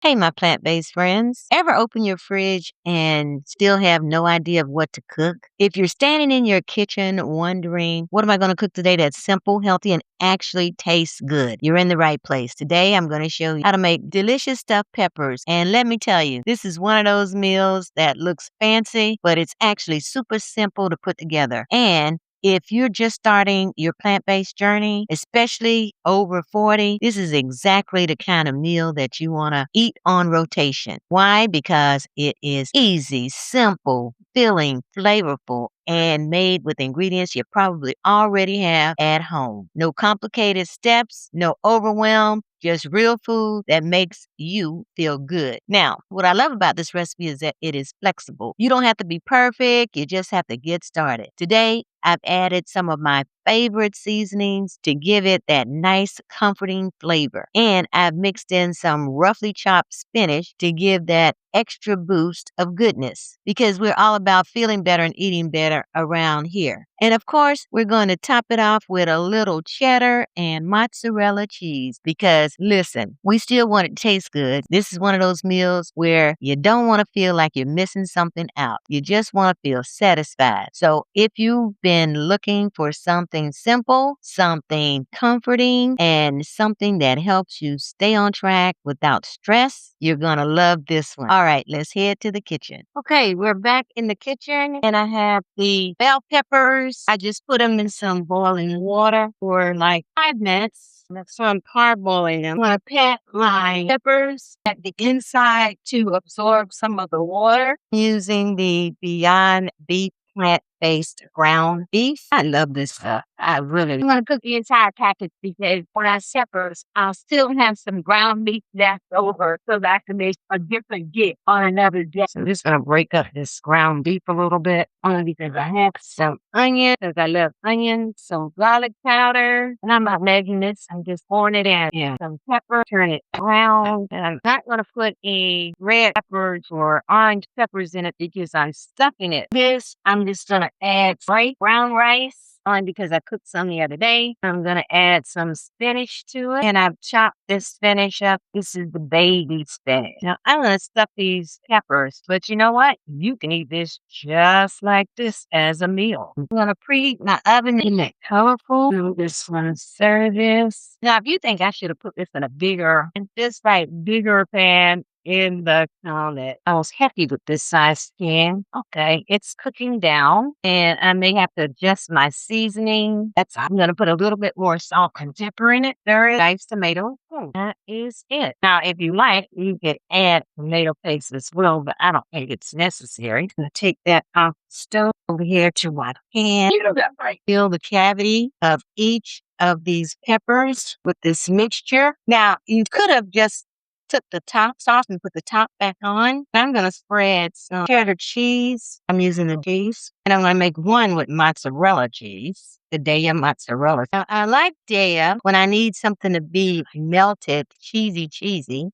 Hey, my plant-based friends. Ever open your fridge and still have no idea of what to cook? If you're standing in your kitchen wondering, what am I going to cook today that's simple, healthy, and actually tastes good? You're in the right place. Today, I'm going to show you how to make delicious stuffed peppers. And let me tell you, this is one of those meals that looks fancy, but it's actually super simple to put together. And if you're just starting your plant-based journey, especially over 40, this is exactly the kind of meal that you want to eat on rotation. Why? Because it is easy, simple, filling, flavorful, and made with ingredients you probably already have at home. No complicated steps, no overwhelm, just real food that makes you feel good. Now, what I love about this recipe is that it is flexible. You don't have to be perfect, you just have to get started. Today, I've added some of my favorite seasonings to give it that nice, comforting flavor. And I've mixed in some roughly chopped spinach to give that extra boost of goodness because we're all about feeling better and eating better around here. And of course, we're going to top it off with a little cheddar and mozzarella cheese because listen, we still want it to taste good. This is one of those meals where you don't want to feel like you're missing something out. You just want to feel satisfied. So if you've been looking for something simple, something comforting, and something that helps you stay on track without stress, you're going to love this one. All right, let's head to the kitchen. Okay, we're back in the kitchen and I have the bell peppers. I just put them in some boiling water for like 5 minutes. So I'm parboiling them. I'm going to pat my peppers at the inside to absorb some of the water using the Beyond Beef plant-based ground beef. I love this stuff. I'm going to cook the entire package because when I peppers, I'll still have some ground beef left over so that I can make a different dish on another day. So I'm just going to break up this ground beef a little bit only because I have some onion because I love onions, some garlic powder, and I'm not making this. I'm just pouring it in. Yeah. Some pepper, turn it brown, and I'm not going to put any red peppers or orange peppers in it because I'm stuffing it. I'm just going to add brown rice on because I cooked some the other day. I'm going to add some spinach to it and I've chopped this spinach up. This is the baby spinach. Now I'm going to stuff these peppers, but you know what? You can eat this just like this as a meal. I'm going to preheat my oven in it colorful. I'm just going to serve this. Now, if you think I should have put this in a bigger pan, in the counter. I was happy with this size pan. Okay, it's cooking down, and I may have to adjust my seasoning. I'm going to put a little bit more salt and pepper in it. There is diced tomato. That is it. Now, if you like, you can add tomato paste as well, but I don't think it's necessary. I'm going to take that off the stove over here to my pan. You know that, right? Fill the cavity of each of these peppers with this mixture. Now, you could have just took the tops off and put the top back on. I'm going to spread some cheddar cheese. I'm using the cheese. And I'm going to make one with mozzarella cheese, the Daya mozzarella. Now, I like Daya when I need something to be melted, cheesy,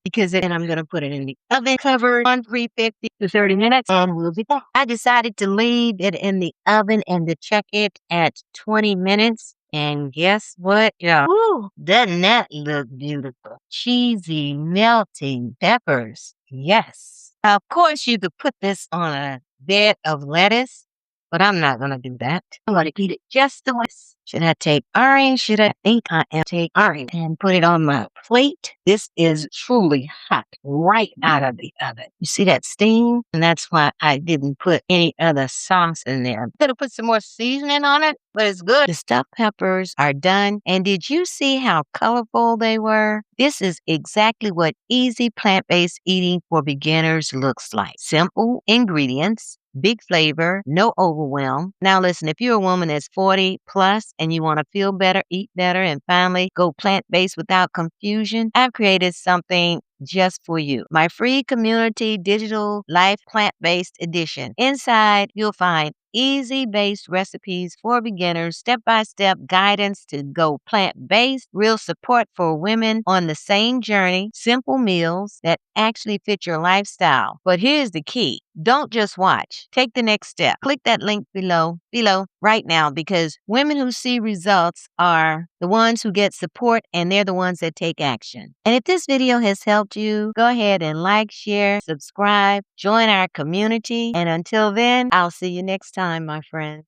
because then I'm going to put it in the oven covered on 350 to 30 minutes, and we'll be back. I decided to leave it in the oven and to check it at 20 minutes. And guess what, y'all? Ooh, doesn't that look beautiful? Cheesy, melting peppers. Yes. Of course, you could put this on a bed of lettuce, but I'm not going to do that. I'm going to eat it just the way. Should I take orange? I think I am take orange and put it on my plate. This is truly hot right out of the oven. You see that steam? And that's why I didn't put any other sauce in there. Could have put some more seasoning on it, but it's good. The stuffed peppers are done. And did you see how colorful they were? This is exactly what easy plant-based eating for beginners looks like. Simple ingredients, big flavor, no overwhelm. Now listen, if you're a woman that's 40 plus and you want to feel better, eat better, and finally go plant-based without confusion, I've created something just for you. My free community digital life plant-based edition. Inside, you'll find easy-based recipes for beginners, step-by-step guidance to go plant-based, real support for women on the same journey, simple meals that actually fit your lifestyle. But here's the key. Don't just watch. Take the next step. Click that link below right now, because women who see results are the ones who get support, and they're the ones that take action. And if this video has helped you, go ahead and like, share, subscribe, join our community. And until then, I'll see you next time, my friend.